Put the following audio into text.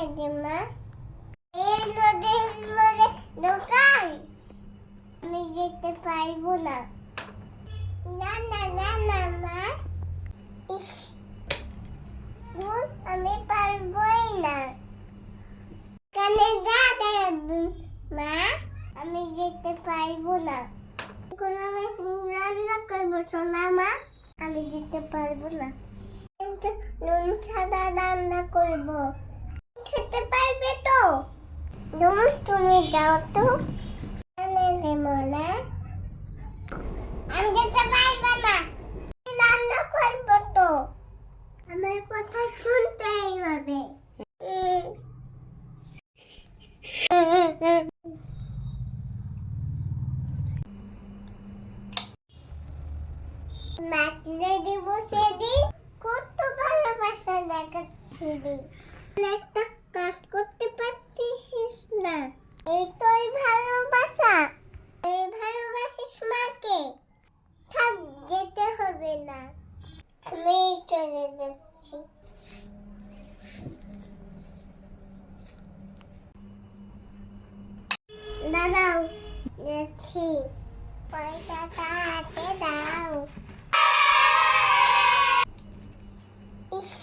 মা এই নদীর মধ্যে দোকান আমি যেতে পারবো না। না না না না মা, ইস ধুর, আমি পারবোই না। কেন যাবে মা? আমি যেতে পারবো না। কোনো রান্না করবো সোনা মা, আমি যেতে পারবো না। কিন্তু নুন ছাড়া রান্না করবো, খেতে পারবে তো? নুন তুমি যাও তো, মনে আমি যেতে পারবো না। রান্না করবো তো, আমার কথা শুনতেই হবে। মাতলে দিব সেদিন কত ভালোবাসা দেখাচ্ছিলি, একটা কাজ করতে পারতিস না। এই তোর ভালোবাসা, এই ভালোবাসিস মাকে। থাক, যেতে হবে না, আমি চলে যাচ্ছি। দাঁড়াও, যাচ্ছি, পয়সাটা হাতে দাও। ইস